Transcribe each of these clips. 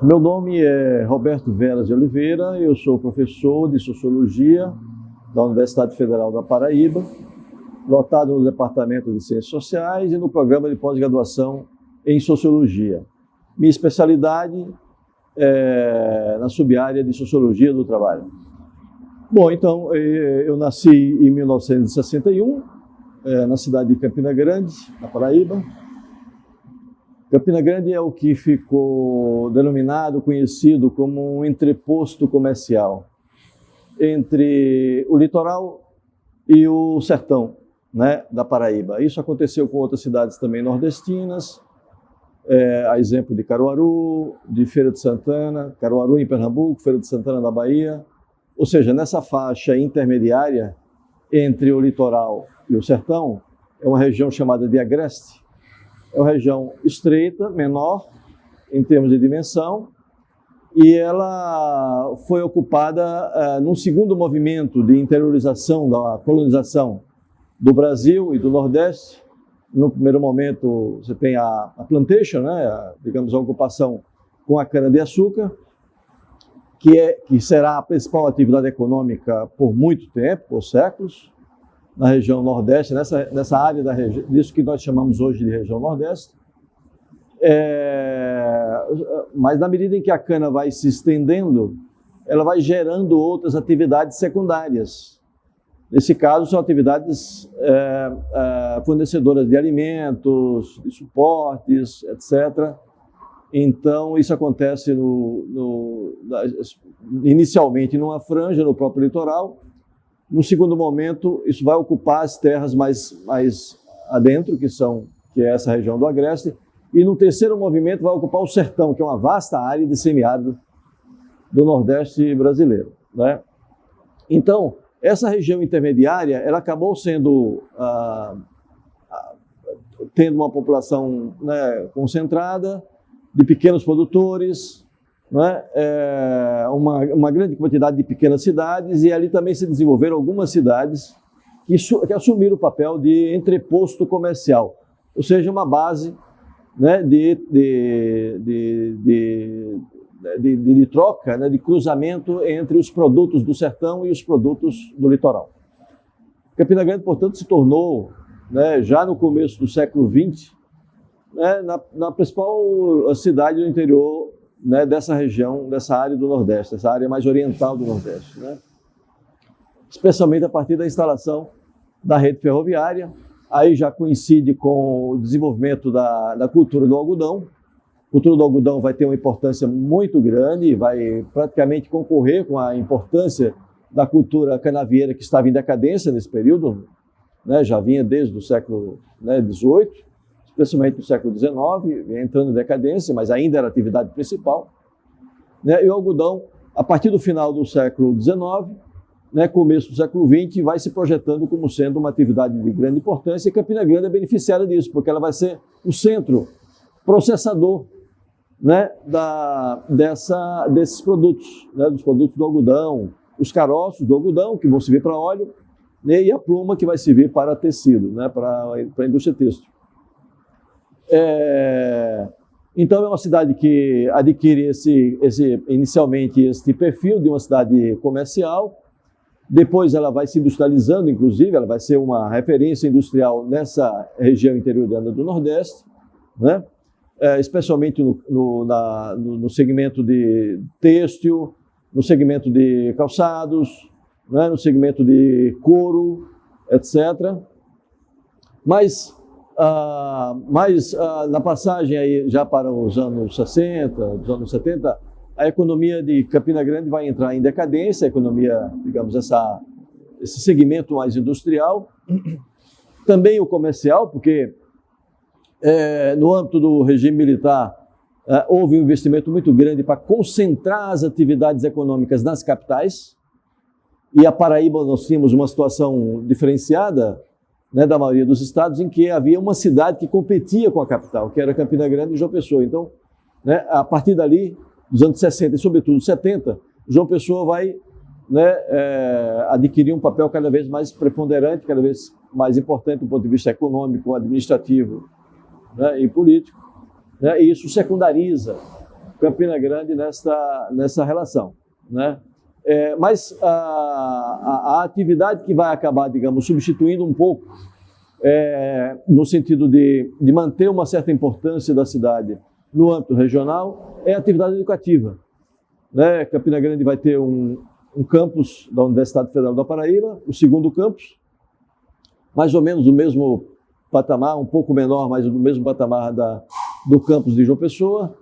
Meu nome é Roberto Veras de Oliveira, eu sou professor de Sociologia da Universidade Federal da Paraíba, lotado no Departamento de Ciências Sociais e no programa de pós-graduação em Sociologia. Minha especialidade é na sub-área de Sociologia do Trabalho. Bom, então, eu nasci em 1961, na cidade de Campina Grande, na Paraíba. Campina Grande é o que ficou denominado, conhecido como um entreposto comercial entre o litoral e o sertão, né, da Paraíba. Isso aconteceu com outras cidades também nordestinas, a exemplo de Caruaru, de Feira de Santana, Caruaru em Pernambuco, Feira de Santana na Bahia. Ou seja, nessa faixa intermediária entre o litoral e o sertão, é uma região chamada de Agreste. É uma região estreita, menor em termos de dimensão, e ela foi ocupada num segundo movimento de interiorização da colonização do Brasil e do Nordeste. No primeiro momento, você tem a plantation, né, digamos, a ocupação com a cana-de-açúcar, que será a principal atividade econômica por muito tempo, por séculos, na região Nordeste, nessa área disso que nós chamamos hoje de região Nordeste. Mas na medida em que a cana vai se estendendo, ela vai gerando outras atividades secundárias. Nesse caso, são atividades fornecedoras de alimentos, de suportes, etc. Então, isso acontece inicialmente numa franja no próprio litoral. No segundo momento, isso vai ocupar as terras mais adentro, que é essa região do Agreste. E no terceiro movimento vai ocupar o sertão, que é uma vasta área de semiárido do Nordeste brasileiro, né? Então, essa região intermediária, ela acabou tendo uma população, né, concentrada, de pequenos produtores, né, uma grande quantidade de pequenas cidades, e ali também se desenvolveram algumas cidades que assumiram o papel de entreposto comercial, ou seja, uma base, né, de troca, né, de cruzamento entre os produtos do sertão e os produtos do litoral. Campina Grande, portanto, se tornou, né, já no começo do século XX, né, na principal cidade do interior, né, dessa região, dessa área do Nordeste, essa área mais oriental do Nordeste, né? Especialmente a partir da instalação da rede ferroviária. Aí já coincide com o desenvolvimento da cultura do algodão. A cultura do algodão vai ter uma importância muito grande, vai praticamente concorrer com a importância da cultura canavieira, que estava em decadência nesse período, né, já vinha desde o século, né, XVIII, especialmente no século XIX, entrando em decadência, mas ainda era a atividade principal, né, e o algodão, a partir do final do século XIX, né, começo do século XX, vai se projetando como sendo uma atividade de grande importância, e Campina Grande é beneficiária disso, porque ela vai ser o centro processador, né, desses produtos, né, dos produtos do algodão, os caroços do algodão, que vão servir para óleo, né, e a pluma, que vai servir para tecido, né, para a indústria têxtil. Então, é uma cidade que adquire inicialmente esse perfil de uma cidade comercial. Depois ela vai se industrializando, inclusive, ela vai ser uma referência industrial nessa região interiorana do Nordeste, né? Especialmente no segmento de têxtil, no segmento de calçados, né? No segmento de couro, etc. Mas na passagem aí já para os anos 60, dos anos 70, a economia de Campina Grande vai entrar em decadência, a economia, digamos, esse segmento mais industrial, também o comercial, porque no âmbito do regime militar houve um investimento muito grande para concentrar as atividades econômicas nas capitais, e a Paraíba nós tínhamos uma situação diferenciada, né, da maioria dos estados, em que havia uma cidade que competia com a capital, que era Campina Grande e João Pessoa. Então, né, a partir dali, dos anos 60 e sobretudo 70, João Pessoa vai, né, adquirir um papel cada vez mais preponderante, cada vez mais importante do ponto de vista econômico, administrativo, né, e político, né, e isso secundariza Campina Grande nessa relação, né? Mas a atividade que vai acabar, digamos, substituindo um pouco, no sentido de manter uma certa importância da cidade no âmbito regional, é a atividade educativa, né? Campina Grande vai ter um campus da Universidade Federal da Paraíba, o segundo campus, mais ou menos do mesmo patamar, um pouco menor, mas do mesmo patamar do campus de João Pessoa,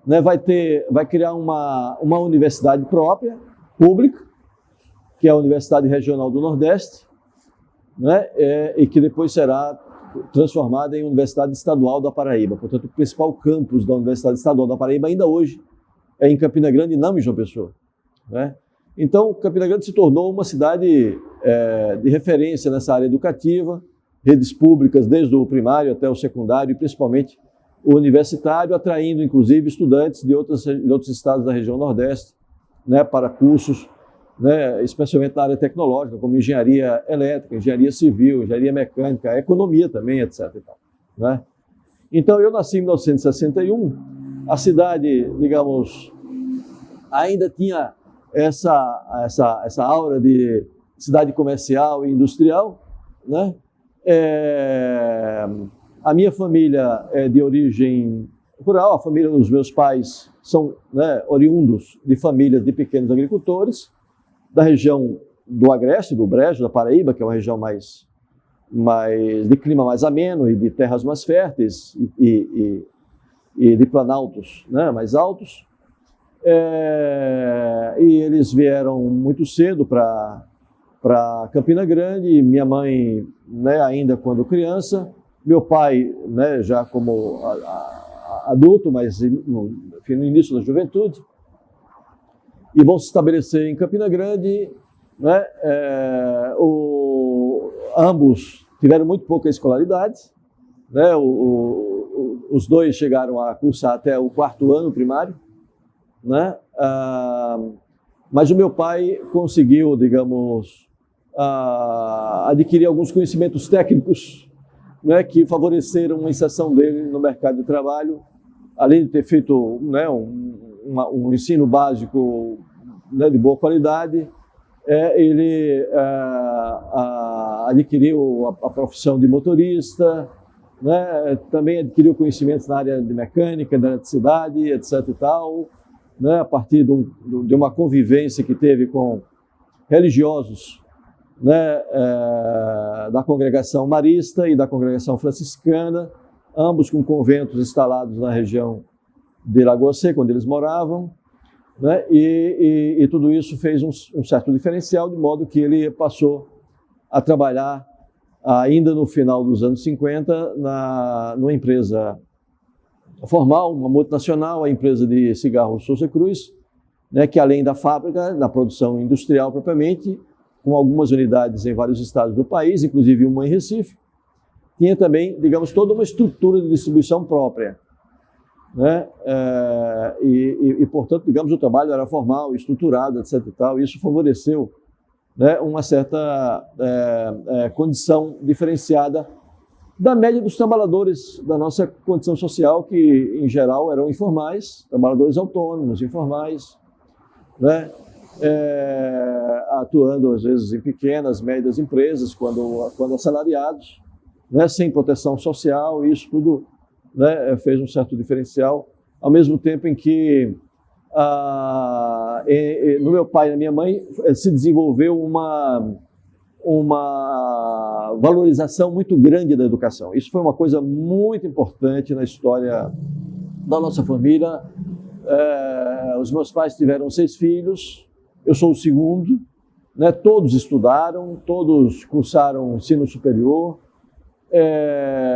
né? Vai criar uma universidade própria, pública, que é a Universidade Regional do Nordeste, né? E que depois será transformada em Universidade Estadual da Paraíba. Portanto, o principal campus da Universidade Estadual da Paraíba ainda hoje é em Campina Grande e não em João Pessoa, né? Então, Campina Grande se tornou uma cidade de referência nessa área educativa, redes públicas desde o primário até o secundário e principalmente o universitário, atraindo inclusive estudantes de outros estados da região Nordeste, né, para cursos, né, especialmente na área tecnológica, como engenharia elétrica, engenharia civil, engenharia mecânica, economia também, etc. E tal, né? Então, eu nasci em 1961, a cidade, digamos, ainda tinha essa aura de cidade comercial e industrial, né? A minha família é de origem rural, a família dos meus pais são, né, oriundos de famílias de pequenos agricultores, da região do Agreste, do Brejo, da Paraíba, que é uma região mais de clima mais ameno e de terras mais férteis e de planaltos, né, mais altos. E eles vieram muito cedo para Campina Grande, minha mãe, né, ainda quando criança, meu pai, né, já como adulto, mas no início da juventude, e vão se estabelecer em Campina Grande, né? Ambos tiveram muito pouca escolaridade, né? Os dois chegaram a cursar até o 4º ano primário, né? Mas o meu pai conseguiu, digamos, adquirir alguns conhecimentos técnicos, né, que favoreceram uma inserção dele no mercado de trabalho, além de ter feito, né, um ensino básico, né, de boa qualidade. Ele adquiriu a profissão de motorista, né, também adquiriu conhecimentos na área de mecânica, da eletricidade, etc. e tal, né, a partir de uma convivência que teve com religiosos, né, da congregação marista e da congregação franciscana, ambos com conventos instalados na região de Lagoa Seca, onde eles moravam, né, e tudo isso fez um certo diferencial, de modo que ele passou a trabalhar ainda no final dos anos 50 numa empresa formal, uma multinacional, a empresa de cigarros Souza Cruz, né, que além da fábrica, da produção industrial propriamente, com algumas unidades em vários estados do país, inclusive uma em Recife, tinha também, digamos, toda uma estrutura de distribuição própria, né? Portanto, digamos, o trabalho era formal, estruturado, etc. e tal, e isso favoreceu, né, uma certa condição diferenciada da média dos trabalhadores da nossa condição social, que, em geral, eram informais, trabalhadores autônomos, informais, né? Atuando, às vezes, em pequenas, médias empresas, quando assalariados, né, sem proteção social, e isso tudo, né, fez um certo diferencial, ao mesmo tempo em que no meu pai e na minha mãe se desenvolveu uma valorização muito grande da educação. Isso foi uma coisa muito importante na história da nossa família. Os meus pais tiveram 6 filhos, eu sou o segundo, né? Todos estudaram, todos cursaram ensino superior,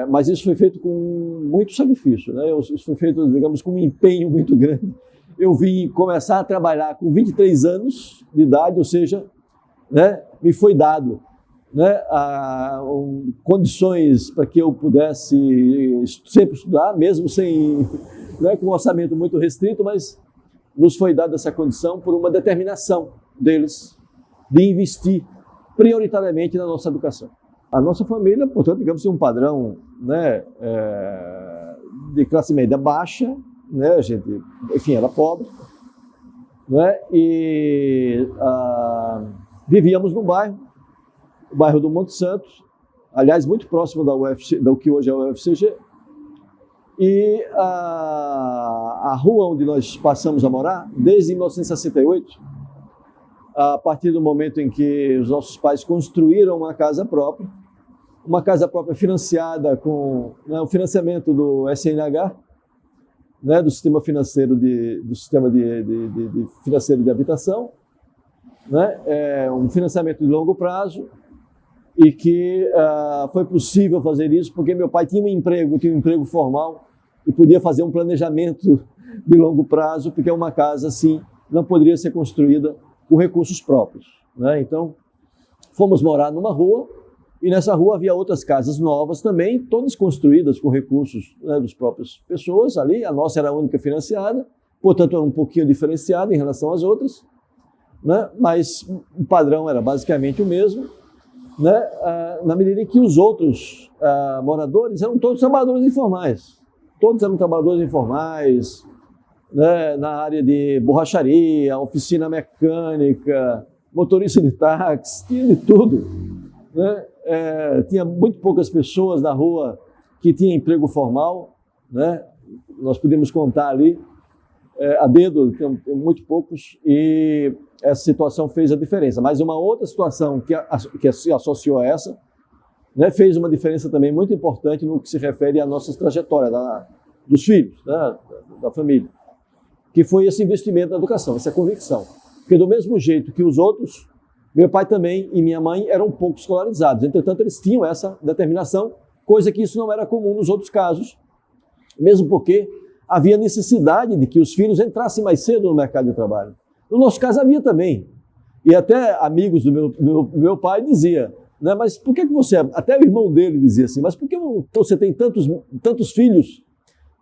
mas isso foi feito com muito sacrifício, né? Isso foi feito, digamos, com um empenho muito grande. Eu vim começar a trabalhar com 23 anos de idade, ou seja, né, me foi dado, né, condições para que eu pudesse sempre estudar, mesmo sem, né, com um orçamento muito restrito, mas nos foi dada essa condição por uma determinação deles de investir prioritariamente na nossa educação. A nossa família, portanto, digamos, tem um padrão, né, de classe média baixa, né? A gente, enfim, era pobre, né? E vivíamos num bairro, o bairro do Monte Santo, aliás, muito próximo da UFC, do que hoje é o UFCG. E a rua onde nós passamos a morar, desde 1968, a partir do momento em que os nossos pais construíram uma casa própria financiada com, né, o financiamento do SNH, né, do sistema financeiro financeiro de habitação, né, um financiamento de longo prazo, e que foi possível fazer isso porque meu pai tinha um emprego formal e podia fazer um planejamento de longo prazo, porque uma casa assim não poderia ser construída com recursos próprios, né? Então, fomos morar numa rua, e nessa rua havia outras casas novas também, todas construídas com recursos, né, das próprias pessoas ali. A nossa era a única financiada, portanto era um pouquinho diferenciada em relação às outras, né? Mas o padrão era basicamente o mesmo, né? Na medida em que os outros moradores eram todos trabalhadores informais. Todos eram trabalhadores informais, né? Na área de borracharia, oficina mecânica, motorista de táxi, tinha de tudo, né? Tinha muito poucas pessoas na rua que tinham emprego formal, né? Nós podemos contar ali a dedo, tem muito poucos, e essa situação fez a diferença. Mas uma outra situação que se associou a essa, né, fez uma diferença também muito importante no que se refere à nossa trajetória dos filhos, né, da família, que foi esse investimento na educação, essa convicção. Porque do mesmo jeito que os outros, meu pai também e minha mãe eram pouco escolarizados. Entretanto, eles tinham essa determinação, coisa que isso não era comum nos outros casos, mesmo porque havia necessidade de que os filhos entrassem mais cedo no mercado de trabalho. No nosso caso havia também. E até amigos do meu pai diziam, né, mas por que você... Até o irmão dele dizia assim, mas por que você tem tantos filhos,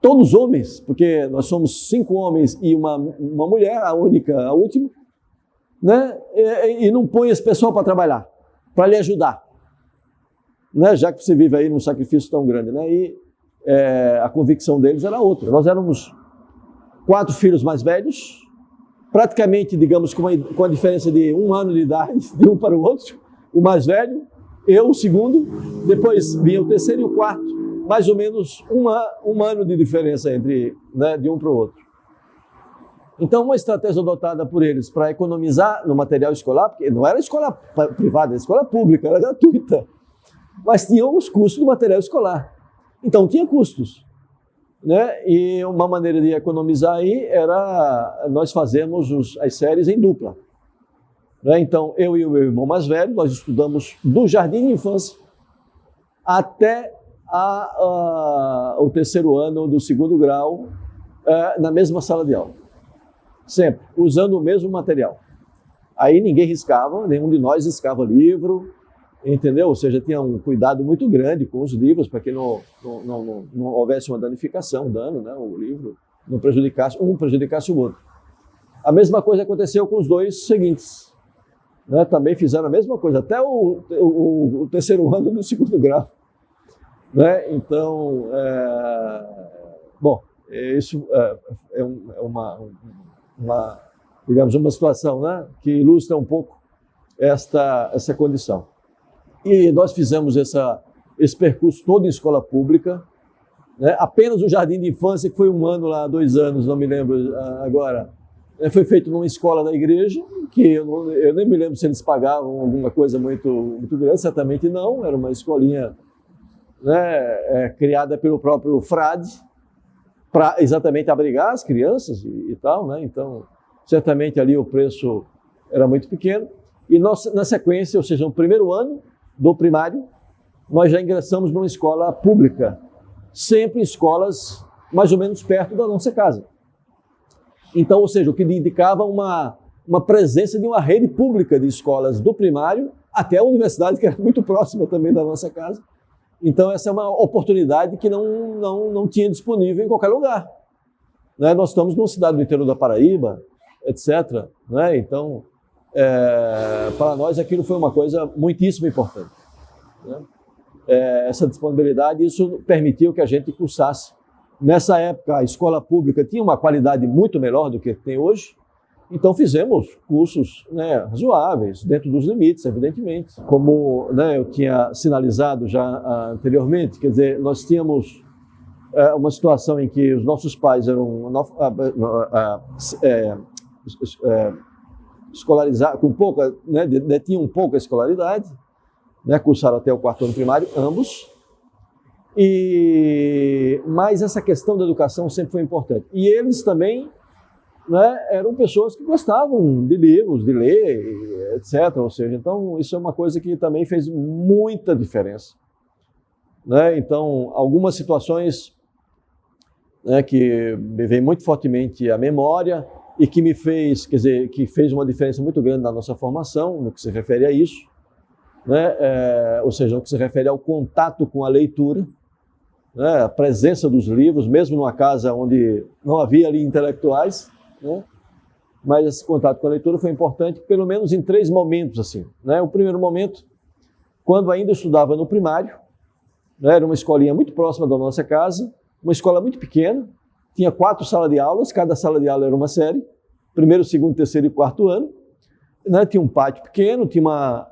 todos homens? Porque nós somos 5 homens e uma mulher, a última, né, e não põe esse pessoal para trabalhar, para lhe ajudar, né, já que você vive aí num sacrifício tão grande, né? E a convicção deles era outra. Nós éramos 4 filhos mais velhos, praticamente, digamos, com a diferença de 1 ano de idade, de um para o outro. O mais velho, eu, o segundo, depois vinha o terceiro e o quarto, mais ou menos um ano de diferença entre, né, de um para o outro. Então, uma estratégia adotada por eles para economizar no material escolar, porque não era escola privada, era escola pública, era gratuita, mas tinham os custos do material escolar. Então, tinha custos, né? E uma maneira de economizar aí era nós fazermos as séries em dupla, né? Então, eu e o meu irmão mais velho, nós estudamos do jardim de infância até o terceiro ano do segundo grau, na mesma sala de aula, sempre, usando o mesmo material. Aí ninguém riscava, nenhum de nós riscava livro, entendeu? Ou seja, tinha um cuidado muito grande com os livros para que não houvesse uma danificação, dano, né? O livro não prejudicasse o outro. A mesma coisa aconteceu com os 2 seguintes, né? Também fizeram a mesma coisa, até o terceiro ano do segundo grau, né? Então, isso é digamos, uma situação, né, que ilustra um pouco essa condição. E nós fizemos esse percurso todo em escola pública, né? Apenas o jardim de infância, que foi 1 ano lá, 2 anos, não me lembro agora, foi feito numa escola da igreja, que eu nem me lembro se eles pagavam alguma coisa muito, muito grande, certamente não, era uma escolinha, né, criada pelo próprio frade, para exatamente abrigar as crianças e tal, né? Então, certamente ali o preço era muito pequeno. E nós, na sequência, ou seja, no primeiro ano do primário, nós já ingressamos numa escola pública, sempre em escolas mais ou menos perto da nossa casa. Então, ou seja, o que indicava uma presença de uma rede pública de escolas do primário até a universidade, que era muito próxima também da nossa casa. Então, essa é uma oportunidade que não tinha disponível em qualquer lugar, né? Nós estamos numa cidade do interior da Paraíba, etc., né? Então, para nós aquilo foi uma coisa muitíssimo importante, né? Essa disponibilidade, isso permitiu que a gente cursasse, Nessa época, a escola pública tinha uma qualidade muito melhor do que tem hoje, então fizemos cursos, né, razoáveis, dentro dos limites, evidentemente. Como, né, eu tinha sinalizado já anteriormente, quer dizer, nós tínhamos uma situação em que os nossos pais eram escolarizados, com pouca, né, detinham pouca escolaridade, né, cursaram até o 4º ano primário, ambos. Mas essa questão da educação sempre foi importante. E eles também, né, eram pessoas que gostavam de livros, de ler, etc. Ou seja, então isso é uma coisa que também fez muita diferença, né? Então, algumas situações, né, que me vem muito fortemente à memória e que me fez, quer dizer, que fez uma diferença muito grande na nossa formação, no que se refere a isso, né? Ou seja, no que se refere ao contato com a leitura, né, a presença dos livros, mesmo numa casa onde não havia ali intelectuais, né, mas esse contato com a leitura foi importante, pelo menos em 3 momentos, assim, né? O primeiro momento, quando ainda estudava no primário, né, era uma escolinha muito próxima da nossa casa, uma escola muito pequena, tinha 4 salas de aulas, cada sala de aula era uma série, 1º, 2º, 3º e 4º ano, né, tinha um pátio pequeno, tinha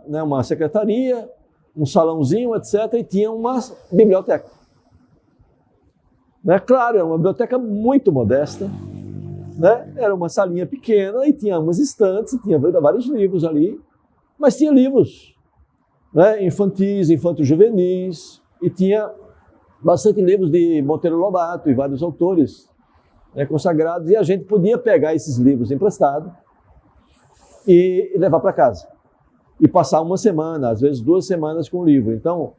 uma secretaria, um salãozinho, etc., e tinha uma biblioteca. Né? Claro, era uma biblioteca muito modesta, né? Era uma salinha pequena e tinha umas estantes, tinha vários livros ali, mas tinha livros, né, infantis, infanto-juvenis, e tinha bastante livros de Monteiro Lobato e vários autores, né, consagrados, e a gente podia pegar esses livros emprestados e levar para casa, e passar uma semana, às vezes 2 semanas com o livro. Então,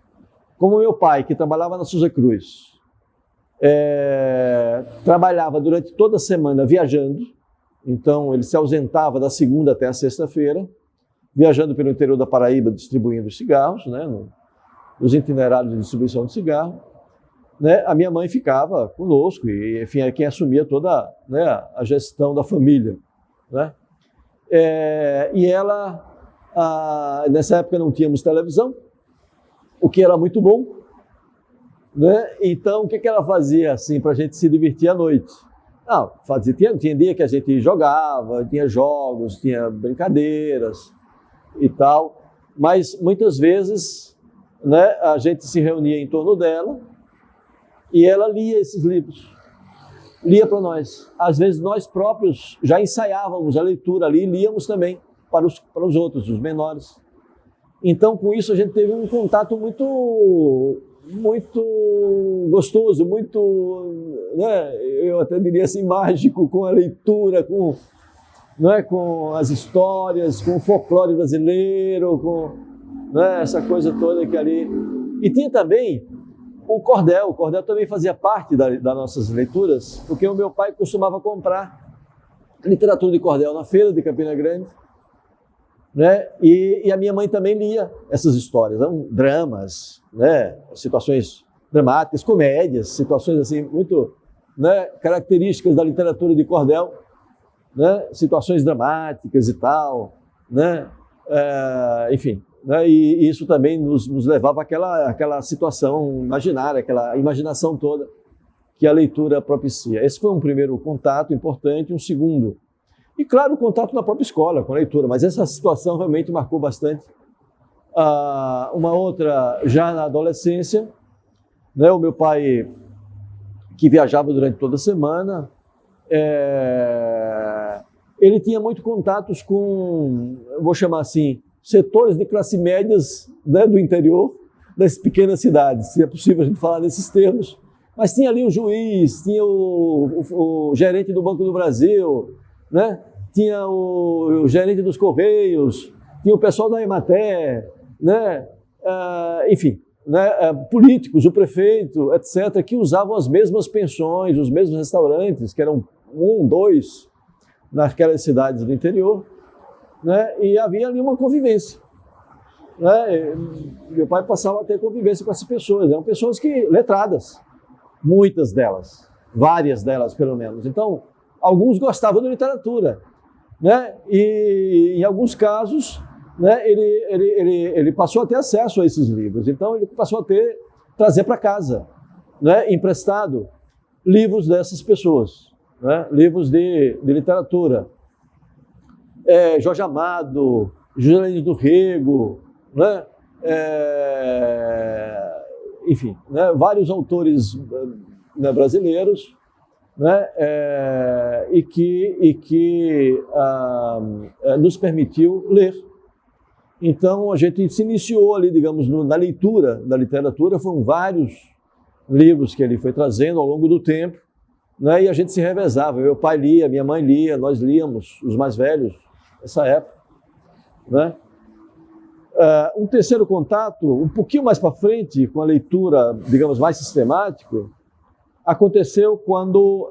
como meu pai, que trabalhava na Souza Cruz, trabalhava durante toda a semana viajando, então ele se ausentava da segunda até a sexta-feira, viajando pelo interior da Paraíba distribuindo cigarros, né, nos itinerários de distribuição de cigarro, né, a minha mãe ficava conosco e, enfim, é quem assumia toda, né, a gestão da família, né? E ela, nessa época não tínhamos televisão, o que era muito bom, né? Então, o que ela fazia assim para a gente se divertir à noite? Tinha dia que a gente jogava, tinha jogos, tinha brincadeiras e tal, mas muitas vezes, né, a gente se reunia em torno dela e ela lia esses livros, lia para nós. Às vezes nós próprios já ensaiávamos a leitura ali e líamos também para os outros, os menores. Então, com isso, a gente teve um contato muito gostoso, muito, né, eu até diria assim, mágico, com a leitura, né, com as histórias, com o folclore brasileiro, né, essa coisa toda que ali... E tinha também o cordel também fazia parte das nossas leituras, porque o meu pai costumava comprar literatura de cordel na feira de Campina Grande, né? E a minha mãe também lia essas histórias, dramas, né? Situações dramáticas, comédias, situações assim muito, né, características da literatura de cordel, né? Situações dramáticas e tal, né? Enfim, né? E isso também nos levava àquela situação imaginária, aquela imaginação toda que a leitura propicia. Esse foi um primeiro contato importante. Um segundo, e claro, o contato na própria escola com a leitura, mas essa situação realmente marcou bastante. Uma outra, já na adolescência, né, o meu pai, que viajava durante toda a semana, ele tinha muito contatos com, eu vou chamar assim, setores de classe médias, né, do interior, das pequenas cidades, se é possível a gente falar nesses termos, mas tinha ali o juiz, tinha o gerente do Banco do Brasil, né? Tinha o gerente dos Correios, tinha o pessoal da Emater, né? Enfim, né? Políticos, o prefeito, etc., que usavam as mesmas pensões, os mesmos restaurantes, que eram 1, 2, naquelas cidades do interior, né? E havia ali uma convivência, né? Meu pai passava a ter convivência com essas pessoas, eram pessoas letradas, muitas delas, várias delas pelo menos. Então, alguns gostavam de literatura, né? E em alguns casos, né, ele passou a ter acesso a esses livros. Então, ele passou a trazer para casa, né, emprestado. livros dessas pessoas, né? Livros de literatura. Jorge Amado, Juscelino do Rego, né? Enfim, né? Vários autores, né, brasileiros, né? E que nos permitiu ler. Então, a gente se iniciou ali, digamos, na leitura da literatura. Foram vários livros que ele foi trazendo ao longo do tempo, né? E a gente se revezava. Meu pai lia, minha mãe lia, nós líamos, os mais velhos, nessa época, né? Um terceiro contato, um pouquinho mais para frente, com a leitura, digamos, mais sistemática, aconteceu quando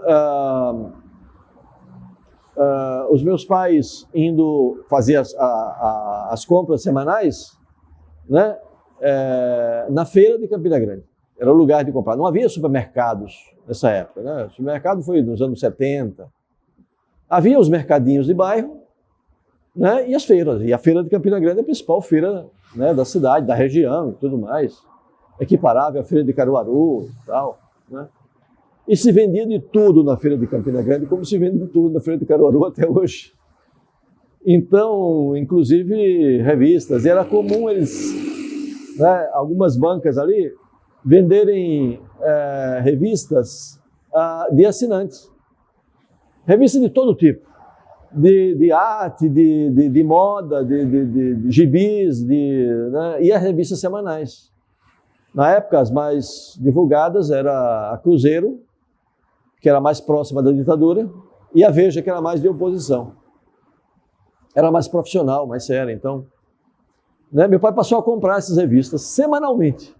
os meus pais indo fazer as compras semanais, né, na feira de Campina Grande. Era o lugar de comprar. Não havia supermercados nessa época, né? O supermercado foi nos anos 70. Havia os mercadinhos de bairro, né, e as feiras. E a feira de Campina Grande é a principal feira, né, da cidade, da região e tudo mais. Equiparável à feira de Caruaru e tal, né? E se vendia de tudo na feira de Campina Grande, como se vende de tudo na feira de Caruaru até hoje. Então, inclusive revistas. E era comum eles, né, algumas bancas ali, venderem revistas de assinantes. Revistas de todo tipo. De arte, de moda, de gibis, né, e as revistas semanais. Na época, as mais divulgadas era a Cruzeiro, que era mais próxima da ditadura, e a Veja, que era mais de oposição. Era mais profissional, mais séria. Então, né, meu pai passou a comprar essas revistas semanalmente.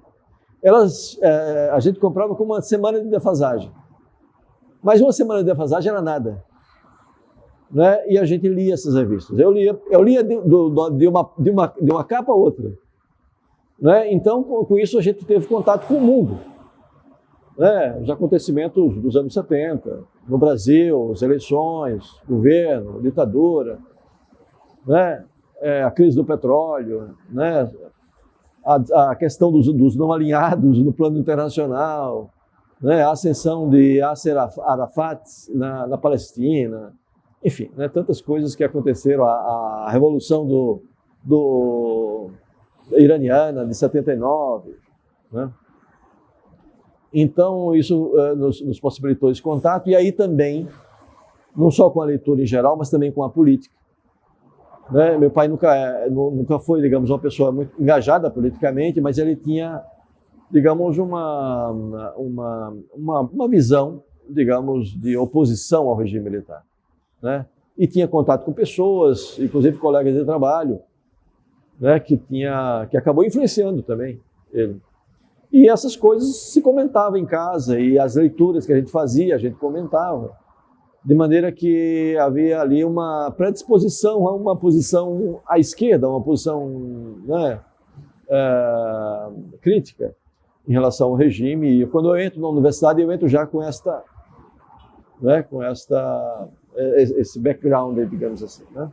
A gente comprava com uma semana de defasagem. Mas uma semana de defasagem era nada. Né? E a gente lia essas revistas. Eu lia de uma capa a outra. Né? Então, com isso, a gente teve contato com o mundo. Né? Os acontecimentos dos anos 70, no Brasil, as eleições, governo, ditadura, né? A crise do petróleo, né? A questão dos não alinhados no plano internacional, né? A ascensão de Yasser Arafat na Palestina, enfim, né? Tantas coisas que aconteceram, a revolução iraniana de 79, né? Então, isso nos possibilitou esse contato, e aí também, não só com a leitura em geral, mas também com a política. Né? Meu pai nunca foi, digamos, uma pessoa muito engajada politicamente, mas ele tinha, digamos, uma visão, digamos, de oposição ao regime militar. Né? E tinha contato com pessoas, inclusive colegas de trabalho, né? que acabou influenciando também ele. E essas coisas se comentavam em casa, e as leituras que a gente fazia, a gente comentava, de maneira que havia ali uma predisposição a uma posição à esquerda, uma posição, né, crítica em relação ao regime. E quando eu entro na universidade, eu entro já com esse background, digamos assim, né?